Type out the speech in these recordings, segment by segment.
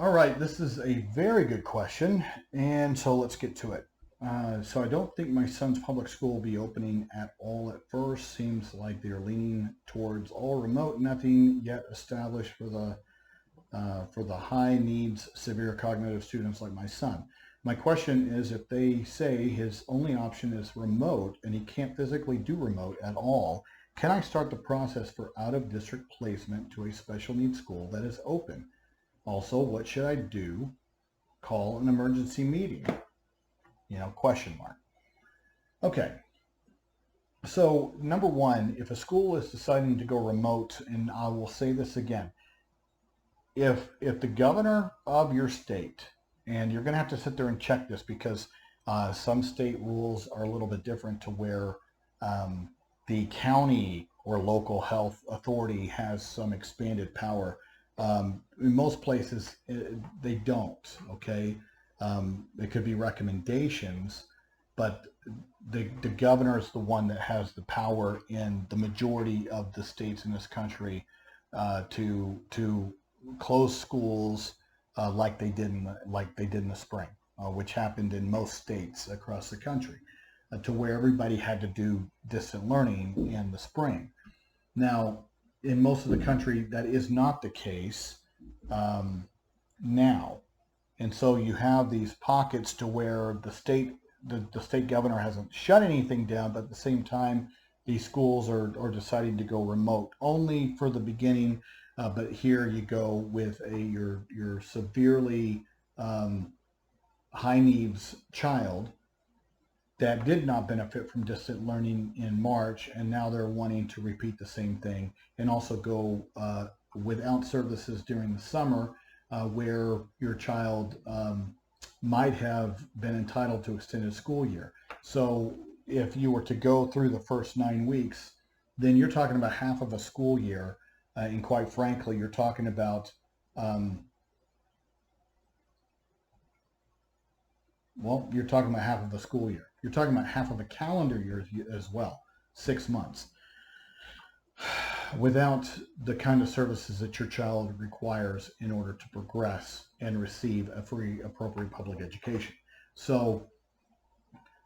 All right, this is a very good question, and so let's get to it. So I don't think my son's public school will be opening at all at first. Seems like they're leaning towards all remote, nothing yet established for the high needs, severe cognitive students like my son. My question is, if they say his only option is remote and he can't physically do remote at all, can I start the process for out of district placement to a special needs school that is open? Also, what should I do? Call an emergency meeting? Question mark. Okay. So number one, if a school is deciding to go remote, and I will say this again, if the governor of your state, and you're going to have to sit there and check this because some state rules are a little bit different to where um, the county or local health authority has some expanded power. In most places, they don't. Okay, it could be recommendations, but the governor is the one that has the power in the majority of the states in this country to close schools like they did in the spring, which happened in most states across the country, to where everybody had to do distant learning in the spring. Now, in most of the country, that is not the case um, now, and so you have these pockets to where the state governor hasn't shut anything down, but at the same time, these schools are deciding to go remote only for the beginning. But here you go with your severely um, high needs child that did not benefit from distant learning in March, and now they're wanting to repeat the same thing and also go without services during the summer, where your child might have been entitled to extended school year. So if you were to go through the first 9 weeks, then you're talking about half of a school year, and quite frankly, you're talking about um, you're talking about half of a school year. You're talking about half of a calendar year as well, 6 months, without the kind of services that your child requires in order to progress and receive a free, appropriate public education. So,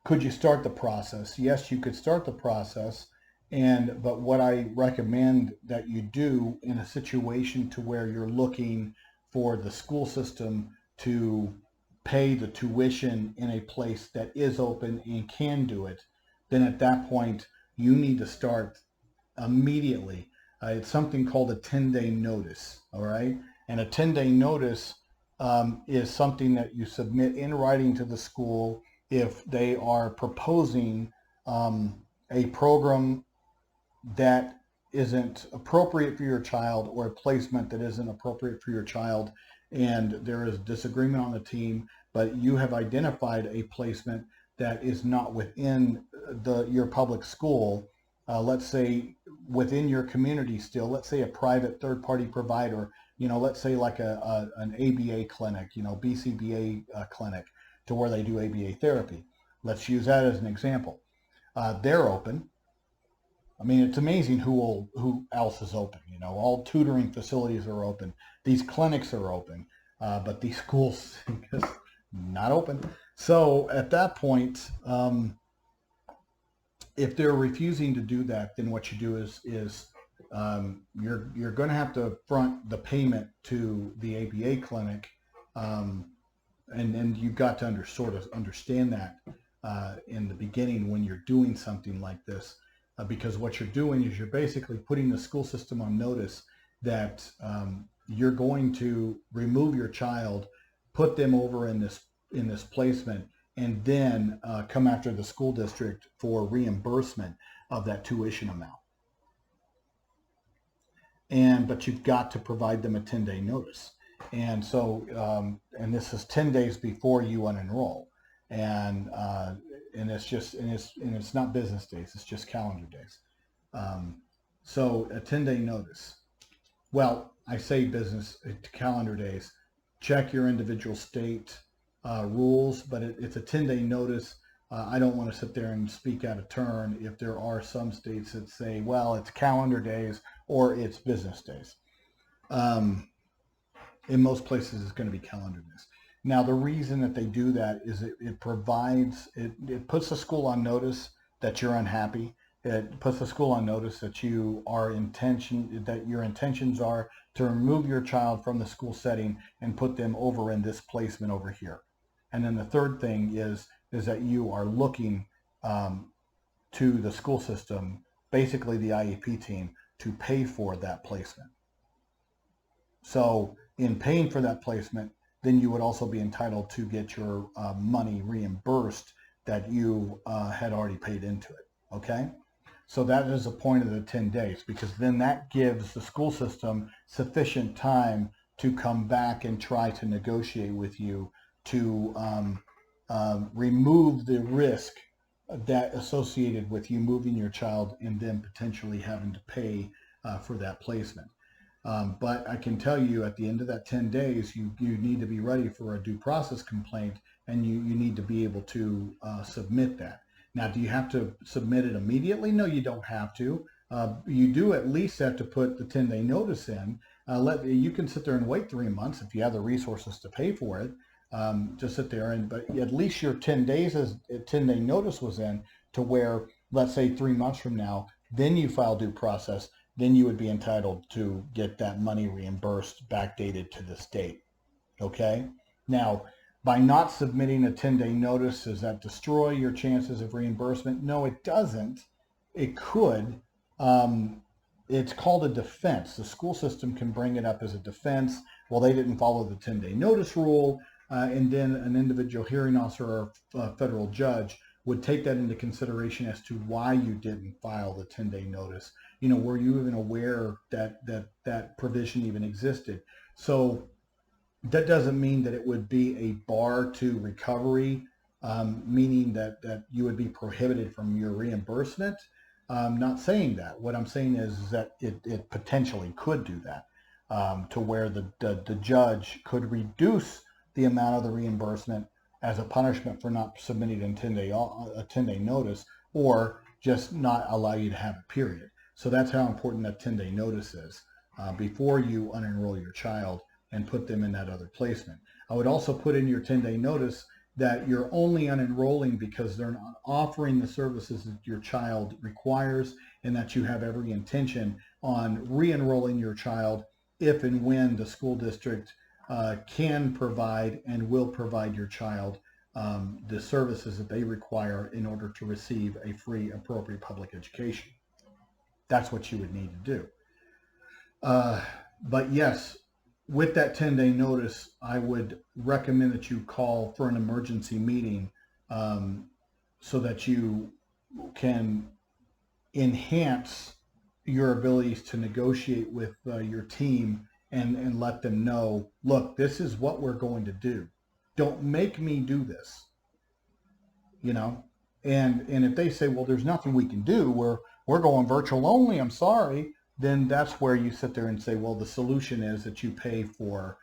could you start the process? Yes, you could start the process. But what I recommend that you do in a situation to where you're looking for the school system to pay the tuition in a place that is open and can do it, then at that point you need to start immediately. It's something called a 10-day notice, all right? And a 10-day notice is something that you submit in writing to the school if they are proposing a program that isn't appropriate for your child or a placement that isn't appropriate for your child, and there is disagreement on the team, but you have identified a placement that is not within your public school, let's say within your community still, let's say a private third party provider, let's say like an ABA clinic, BCBA clinic, to where they do ABA therapy. Let's use that as an example. They're open. I mean, it's amazing who else is open. All tutoring facilities are open. These clinics are open, but these schools just not open. So at that point, if they're refusing to do that, then what you do is you're going to have to front the payment to the ABA clinic, um, and you've got to sort of understand that in the beginning when you're doing something like this, because what you're doing is you're basically putting the school system on notice that you're going to remove your child, put them over in this placement, and then come after the school district for reimbursement of that tuition amount. But you've got to provide them a 10-day notice. And so, and this is 10 days before you unenroll. And it's not business days, it's just calendar days. Um, so a 10-day notice. Well, I say business calendar days. Check your individual state rules, but it's a 10-day notice. I don't want to sit there and speak out of turn if there are some states that say, well, it's calendar days or it's business days. Um, In most places, it's going to be calendar days. Now, the reason that they do that is it provides, it puts the school on notice that you're unhappy. It puts the school on notice that that your intentions are to remove your child from the school setting and put them over in this placement over here. And then the third thing is that you are looking to the school system, basically the IEP team, to pay for that placement. So in paying for that placement, then you would also be entitled to get your money reimbursed that you had already paid into it. Okay? So that is the point of the 10 days, because then that gives the school system sufficient time to come back and try to negotiate with you to remove the risk that associated with you moving your child and then potentially having to pay for that placement. But I can tell you at the end of that 10 days, you need to be ready for a due process complaint, and you need to be able to submit that. Now, do you have to submit it immediately? No, you don't have to. You do at least have to put the 10-day notice in. You can sit there and wait 3 months if you have the resources to pay for it. Just sit there but at least your 10-day notice was in, to where, let's say 3 months from now, then you file due process, then you would be entitled to get that money reimbursed backdated to this date. Okay? Now, by not submitting a 10-day notice, does that destroy your chances of reimbursement? No, it doesn't. It could. It's called a defense. The school system can bring it up as a defense. Well, they didn't follow the 10-day notice rule, and then an individual hearing officer or a federal judge would take that into consideration as to why you didn't file the 10-day notice. Were you even aware that provision even existed? So that doesn't mean that it would be a bar to recovery, meaning that you would be prohibited from your reimbursement. I'm not saying that. What I'm saying is that it potentially could do that, to where the judge could reduce the amount of the reimbursement as a punishment for not submitting a 10-day notice, or just not allow you to have it, period. So that's how important that 10-day notice is before you unenroll your child and put them in that other placement. I would also put in your 10-day notice that you're only unenrolling because they're not offering the services that your child requires, and that you have every intention on re-enrolling your child if and when the school district can provide and will provide your child the services that they require in order to receive a free, appropriate public education. That's what you would need to do. But yes, with that 10-day notice, I would recommend that you call for an emergency meeting so that you can enhance your abilities to negotiate with your team and let them know, look, this is what we're going to do. Don't make me do this. And if they say, well, there's nothing we can do, we're going virtual only, I'm sorry, then that's where you sit there and say, well, the solution is that you pay for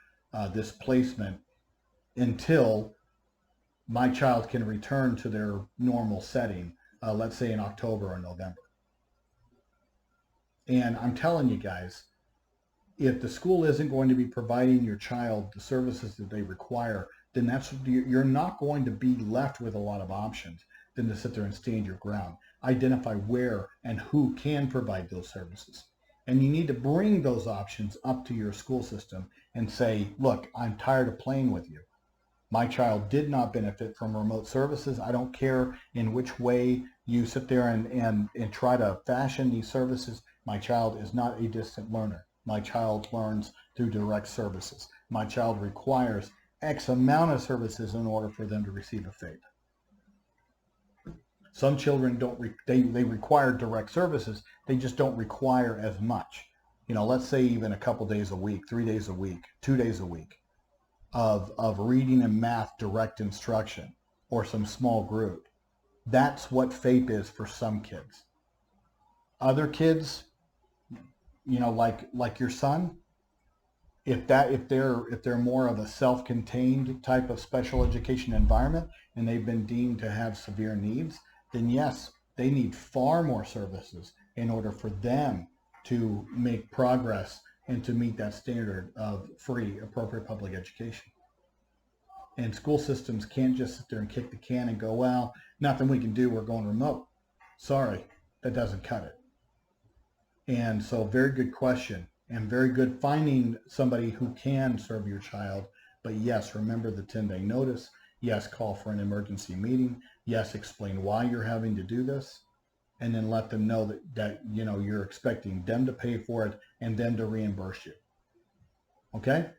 this placement until my child can return to their normal setting, let's say in October or November. And I'm telling you guys, if the school isn't going to be providing your child the services that they require, then you're not going to be left with a lot of options than to sit there and stand your ground. Identify where and who can provide those services. And you need to bring those options up to your school system and say, look, I'm tired of playing with you. My child did not benefit from remote services. I don't care in which way you sit there and try to fashion these services. My child is not a distant learner. My child learns through direct services. My child requires X amount of services in order for them to receive a FAPE. Some children they require direct services. They just don't require as much. Let's say even a couple days a week, 3 days a week, 2 days a week of reading and math direct instruction, or some small group. That's what FAPE is for some kids. Other kids, like your son, if they're more of a self-contained type of special education environment and they've been deemed to have severe needs, then yes, they need far more services in order for them to make progress and to meet that standard of free, appropriate public education. And school systems can't just sit there and kick the can and go, well, nothing we can do, we're going remote. Sorry, that doesn't cut it. And so very good question, and very good finding somebody who can serve your child. But yes, remember the 10-day notice. Yes, call for an emergency meeting. Yes, explain why you're having to do this. And then let them know that you know, you're expecting them to pay for it and them to reimburse you. Okay?